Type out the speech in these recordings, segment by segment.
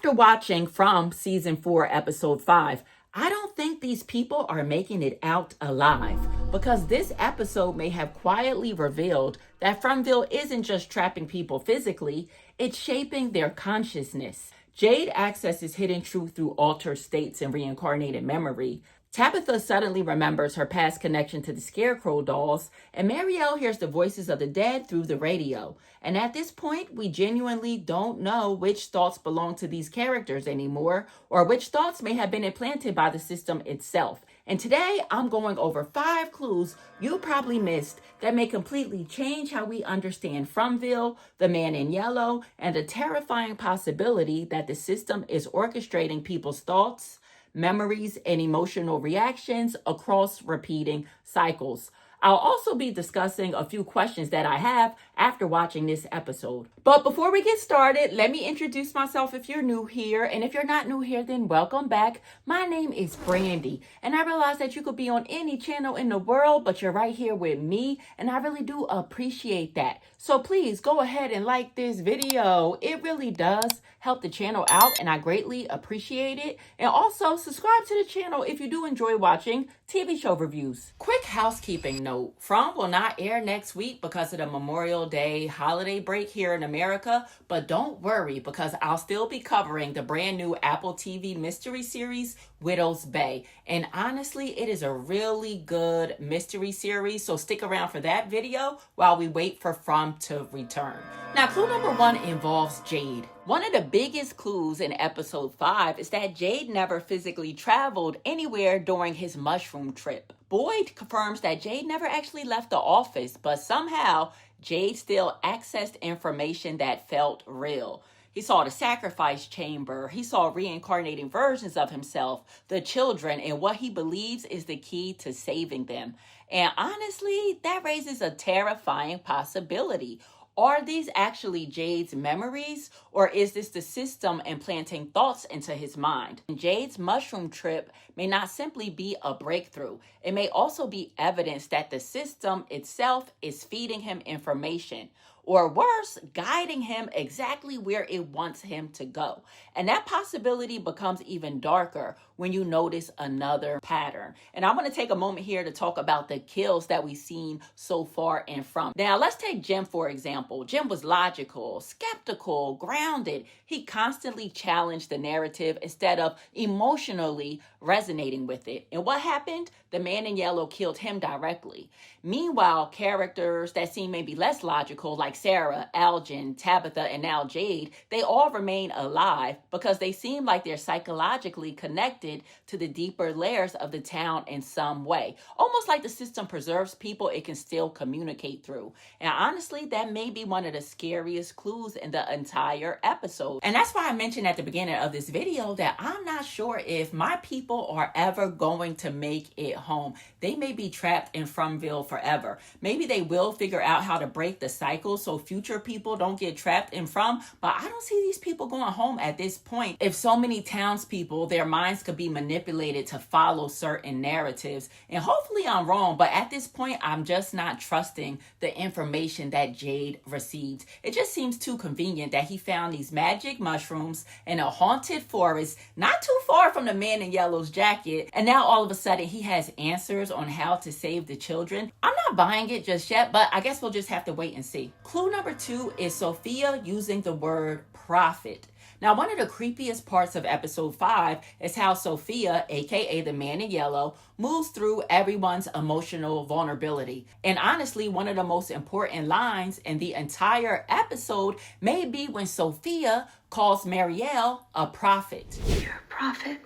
After watching From Season 4, Episode 5, I don't think these people are making it out alive, because this episode may have quietly revealed that Fromville isn't just trapping people physically, it's shaping their consciousness. Jade accesses hidden truth through altered states and reincarnated memory. Tabitha suddenly remembers her past connection to the Scarecrow dolls, and Marielle hears the voices of the dead through the radio. And at this point, we genuinely don't know which thoughts belong to these characters anymore, or which thoughts may have been implanted by the system itself. And today, I'm going over 5 clues you probably missed that may completely change how we understand Fromville, the Man in Yellow, and the terrifying possibility that the system is orchestrating people's thoughts, memories, and emotional reactions across repeating cycles. I'll also be discussing a few questions that I have after watching this episode. But before we get started, let me introduce myself if you're new here. And if you're not new here, then welcome back. My name is Brandy, and I realize that you could be on any channel in the world, but you're right here with me, and I really do appreciate that. So please go ahead and like this video. It really does help the channel out, and I greatly appreciate it. And also subscribe to the channel if you do enjoy watching TV show reviews. Quick housekeeping note: From will not air next week because of the Memorial Day holiday break here in America, but don't worry, because I'll still be covering the brand new Apple TV mystery series, Widow's Bay. And honestly, it is a really good mystery series, so stick around for that video while we wait for From to return. Now, clue number 1 involves Jade. One of the biggest clues in episode 5 is that Jade never physically traveled anywhere during his mushroom trip. Boyd confirms that Jade never actually left the office, but somehow Jade still accessed information that felt real. He saw the sacrifice chamber, he saw reincarnating versions of himself, the children, and what he believes is the key to saving them. And honestly, that raises a terrifying possibility. Are these actually Jade's memories, or is this the system implanting thoughts into his mind? Jade's mushroom trip may not simply be a breakthrough. It may also be evidence that the system itself is feeding him information, or worse, guiding him exactly where it wants him to go. And that possibility becomes even darker when you notice another pattern. And I'm going to take a moment here to talk about the kills that we've seen so far in From. Now, let's take Jim, for example. Jim was logical, skeptical, grounded. He constantly challenged the narrative instead of emotionally resonating with it. And what happened? The Man in Yellow killed him directly. Meanwhile, characters that seem maybe less logical, like Sarah, Algin, Tabitha, and now Jade, they all remain alive because they seem like they're psychologically connected to the deeper layers of the town in some way. Almost like the system preserves people it can still communicate through. And honestly, that may be one of the scariest clues in the entire episode. And that's why I mentioned at the beginning of this video that I'm not sure if my people are ever going to make it home. They may be trapped in Fromville forever. Maybe they will figure out how to break the cycle so future people don't get trapped in From, but I don't see these people going home at this point. If so many townspeople, their minds could be manipulated to follow certain narratives. And hopefully I'm wrong, but at this point, I'm just not trusting the information that Jade received. It just seems too convenient that he found these magic mushrooms in a haunted forest, not too far from the Man in Yellow's jacket, and now all of a sudden he has answers on how to save the children. I'm not buying it just yet, but I guess we'll just have to wait and see. Clue number 2 is Sophia using the word prophet. Now, one of the creepiest parts of episode 5 is how Sophia, aka the Man in Yellow, moves through everyone's emotional vulnerability. And honestly, one of the most important lines in the entire episode may be when Sophia calls Marielle a prophet. You're a prophet.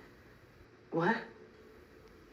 What?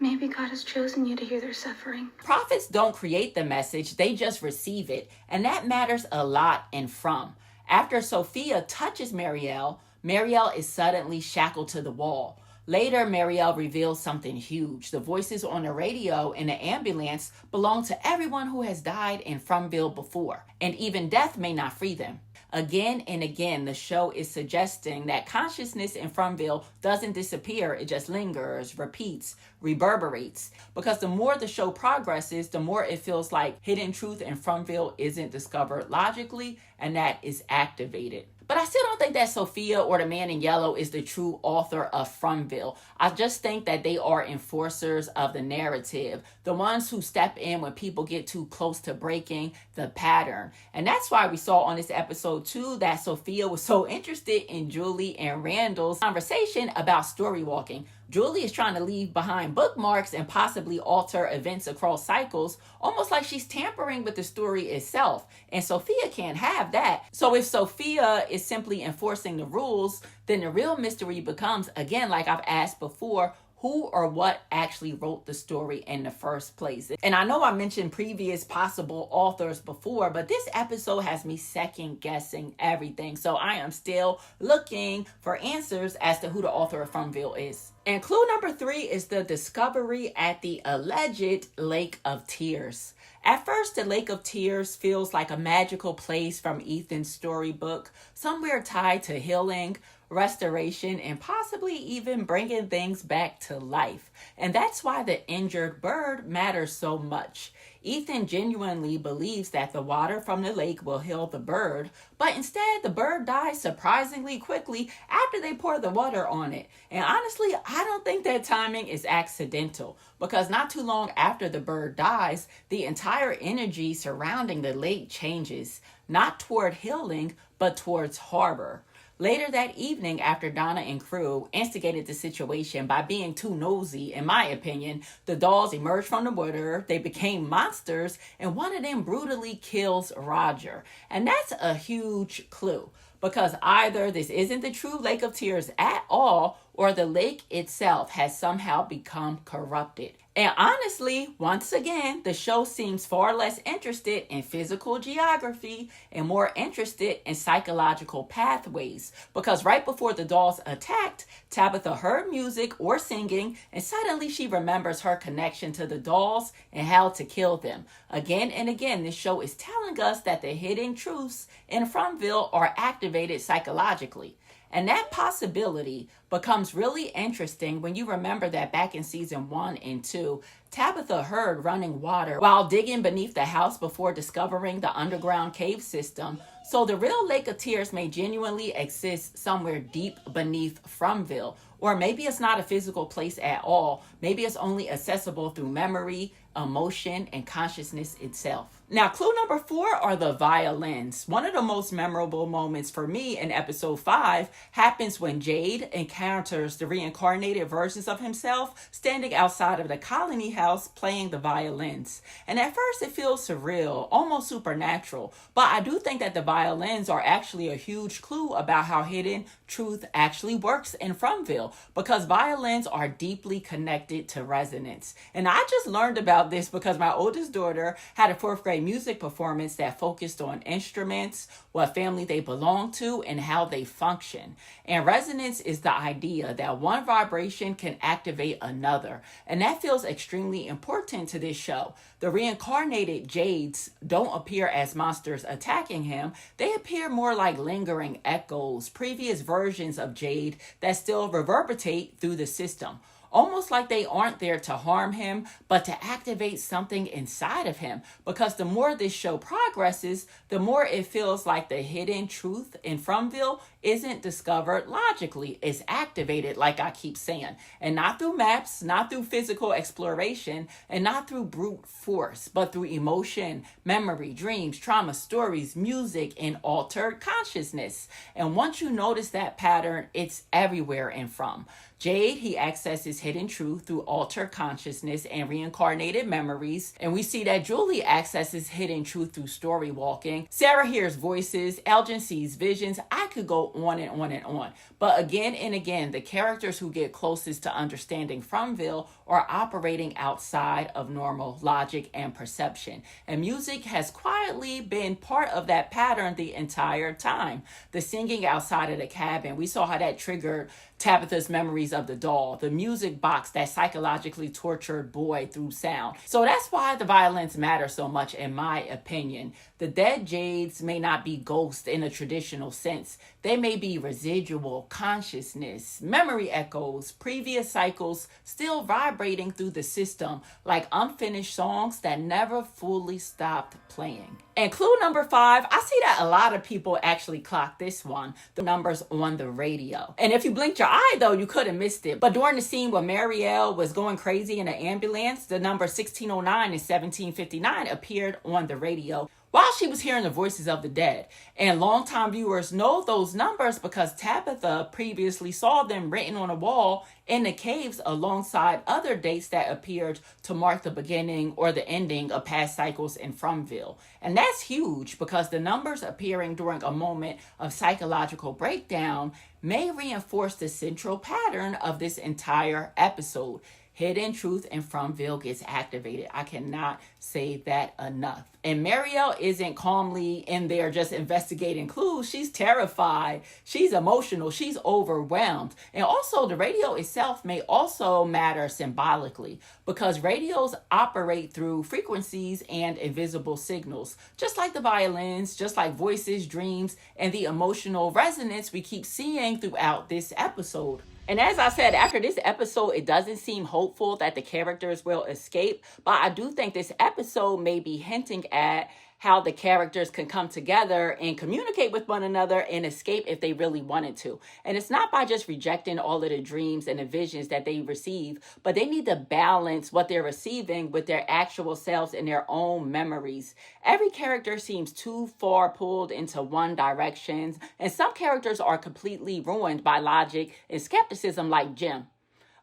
Maybe God has chosen you to hear their suffering. Prophets don't create the message, they just receive it. And that matters a lot in From. After Sophia touches Marielle, Marielle is suddenly shackled to the wall. Later, Marielle reveals something huge. The voices on the radio in the ambulance belong to everyone who has died in Fromville before, and even death may not free them. Again and again, the show is suggesting that consciousness in Fromville doesn't disappear, it just lingers, repeats, reverberates. Because the more the show progresses, the more it feels like hidden truth in Fromville isn't discovered logically, and that is activated. But I still don't think that Sophia or the man in yellow is the true author of Fromville. I just think that they are enforcers of the narrative, the ones who step in when people get too close to breaking the pattern. And that's why we saw on this episode too that Sophia was so interested in Julie and Randall's conversation about story walking. Julie is trying to leave behind bookmarks and possibly alter events across cycles, almost like she's tampering with the story itself. And Sophia can't have that. So if Sophia is simply enforcing the rules, then the real mystery becomes, again, like I've asked before, who or what actually wrote the story in the first place. And I know I mentioned previous possible authors before, but this episode has me second guessing everything. So I am still looking for answers as to who the author of Fromville is. And clue number 3 is the discovery at the alleged Lake of Tears. At first, the Lake of Tears feels like a magical place from Ethan's storybook, somewhere tied to healing, restoration, and possibly even bringing things back to life. And that's why the injured bird matters so much. Ethan genuinely believes that the water from the lake will heal the bird, but instead the bird dies surprisingly quickly after they pour the water on it. And honestly, I don't think that timing is accidental, because not too long after the bird dies, the entire energy surrounding the lake changes, not toward healing, but towards horror. Later that evening, after Donna and crew instigated the situation by being too nosy, in my opinion, the dolls emerged from the water, they became monsters, and one of them brutally kills Roger. And that's a huge clue, because either this isn't the true Lake of Tears at all, or the lake itself has somehow become corrupted. And honestly, once again, the show seems far less interested in physical geography and more interested in psychological pathways. Because right before the dolls attacked, Tabitha heard music or singing, and suddenly she remembers her connection to the dolls and how to kill them. Again and again, this show is telling us that the hidden truths in Fromville are activated psychologically. And that possibility becomes really interesting when you remember that back in season 1 and 2, Tabitha heard running water while digging beneath the house before discovering the underground cave system. So the real Lake of Tears may genuinely exist somewhere deep beneath Fromville. Or maybe it's not a physical place at all. Maybe it's only accessible through memory, emotion, and consciousness itself. Now, clue number 4 are the violins. One of the most memorable moments for me in episode 5 happens when Jade encounters the reincarnated versions of himself standing outside of the colony house playing the violins. And at first it feels surreal, almost supernatural. But I do think that the violins are actually a huge clue about how hidden truth actually works in Fromville, because violins are deeply connected to resonance. And I just learned about this because my oldest daughter had a 4th grade music performance that focused on instruments, what family they belong to, and how they function. And resonance is the idea that one vibration can activate another. And that feels extremely important to this show. The reincarnated Jades don't appear as monsters attacking him. They appear more like lingering echoes, previous versions of Jade that still reverberate through the system. Almost like they aren't there to harm him, but to activate something inside of him. Because the more this show progresses, the more it feels like the hidden truth in Fromville isn't discovered logically. It's activated, like I keep saying. And not through maps, not through physical exploration, and not through brute force, but through emotion, memory, dreams, trauma, stories, music, and altered consciousness. And once you notice that pattern, it's everywhere in From. Jade, he accesses hidden truth through altered consciousness and reincarnated memories. And we see that Julie accesses hidden truth through story walking. Sarah hears voices. Elgin sees visions. I could go on and on and on. But again and again, the characters who get closest to understanding Fromville are operating outside of normal logic and perception. And music has quietly been part of that pattern the entire time. The singing outside of the cabin, we saw how that triggered Tabitha's memories of the doll, the music box that psychologically tortured Boy through sound. So that's why the violins matter so much, in my opinion. The dead Jades may not be ghosts in a traditional sense. They may be residual consciousness, memory echoes, previous cycles still vibrating through the system like unfinished songs that never fully stopped playing. And clue number 5, I see that a lot of people actually clock this one, the numbers on the radio. And if you blinked your eye though, you could have missed it. But during the scene where Marielle was going crazy in the ambulance, the number 1609 and 1759 appeared on the radio while she was hearing the voices of the dead. And longtime viewers know those numbers because Tabitha previously saw them written on a wall in the caves alongside other dates that appeared to mark the beginning or the ending of past cycles in Fromville. And that's huge because the numbers appearing during a moment of psychological breakdown may reinforce the central pattern of this entire episode. Hidden Truth in Fromville gets activated. I cannot say that enough. And Marielle isn't calmly in there just investigating clues. She's terrified. She's emotional. She's overwhelmed. And also the radio itself may also matter symbolically because radios operate through frequencies and invisible signals, just like the violins, just like voices, dreams, and the emotional resonance we keep seeing throughout this episode. And as I said, after this episode, it doesn't seem hopeful that the characters will escape, but I do think this episode may be hinting at how the characters can come together and communicate with one another and escape if they really wanted to. And it's not by just rejecting all of the dreams and the visions that they receive, but they need to balance what they're receiving with their actual selves and their own memories. Every character seems too far pulled into one direction, and some characters are completely ruined by logic and skepticism like Jim.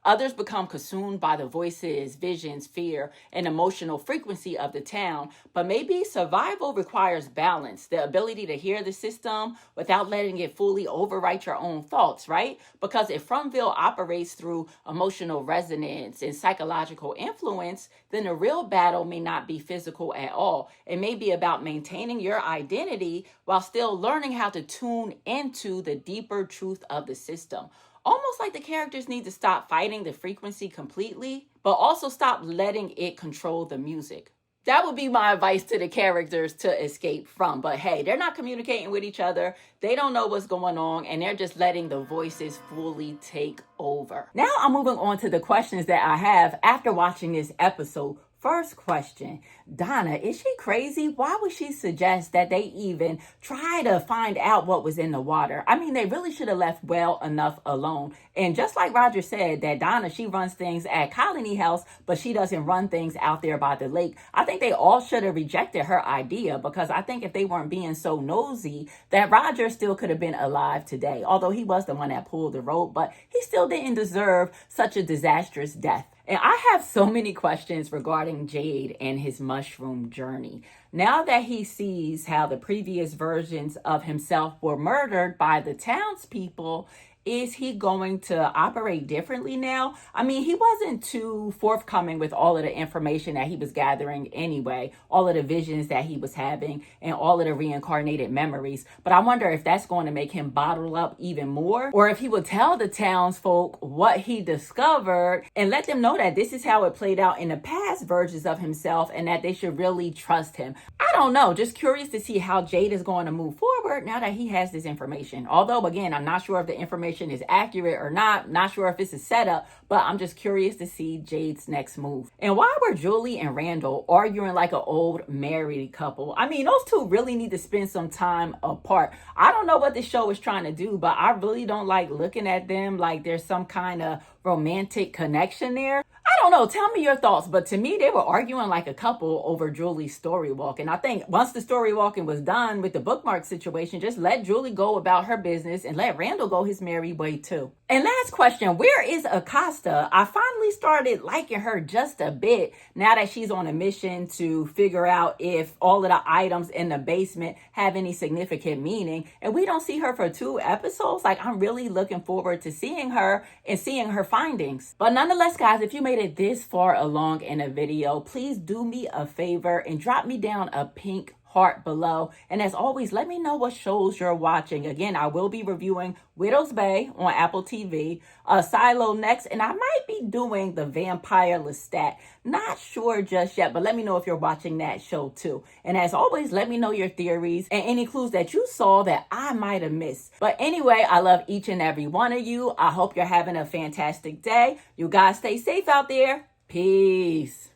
Others become consumed by the voices, visions, fear, and emotional frequency of the town. But maybe survival requires balance, the ability to hear the system without letting it fully overwrite your own thoughts, right? Because if Fromville operates through emotional resonance and psychological influence, then the real battle may not be physical at all. It may be about maintaining your identity while still learning how to tune into the deeper truth of the system. Almost like the characters need to stop fighting the frequency completely, but also stop letting it control the music. That would be my advice to the characters to escape from. But hey, they're not communicating with each other. They don't know what's going on, and they're just letting the voices fully take over. Now I'm moving on to the questions that I have after watching this episode. First question, Donna, is she crazy? Why would she suggest that they even try to find out what was in the water? I mean, they really should have left well enough alone. And just like Roger said, that Donna, she runs things at Colony House, but she doesn't run things out there by the lake. I think they all should have rejected her idea because I think if they weren't being so nosy, that Roger still could have been alive today. Although he was the one that pulled the rope, but he still didn't deserve such a disastrous death. And I have so many questions regarding Jade and his mushroom journey. Now that he sees how the previous versions of himself were murdered by the townspeople, is he going to operate differently now? I mean, he wasn't too forthcoming with all of the information that he was gathering anyway, all of the visions that he was having and all of the reincarnated memories. But I wonder if that's going to make him bottle up even more, or if he would tell the townsfolk what he discovered and let them know that this is how it played out in the past versions of himself and that they should really trust him. I don't know, just curious to see how Jade is going to move forward now that he has this information. Although, again, I'm not sure if the information is accurate or not sure if it's a setup, but I'm just curious to see Jade's next move. And why were Julie and Randall arguing like an old married couple? I mean, those two really need to spend some time apart. I don't know what this show is trying to do, but I really don't like looking at them like there's some kind of romantic connection there. I don't know. Tell me your thoughts. But to me, they were arguing like a couple over Julie's story walk. And I think once the story walking was done with the bookmark situation, just let Julie go about her business and let Randall go his merry way too. And last question, where is Acosta? I finally started liking her just a bit now that she's on a mission to figure out if all of the items in the basement have any significant meaning. And we don't see her for 2 episodes. Like, I'm really looking forward to seeing her and seeing her findings. But nonetheless, guys, if you made it this far along in a video, please do me a favor and drop me down a pink part below. And as always, let me know what shows you're watching. Again, I will be reviewing Widow's Bay on Apple TV, Silo next, and I might be doing the Vampire Lestat. Not sure just yet, but let me know if you're watching that show too. And as always, let me know your theories and any clues that you saw that I might have missed. But anyway, I love each and every one of you. I hope you're having a fantastic day. You guys stay safe out there. Peace.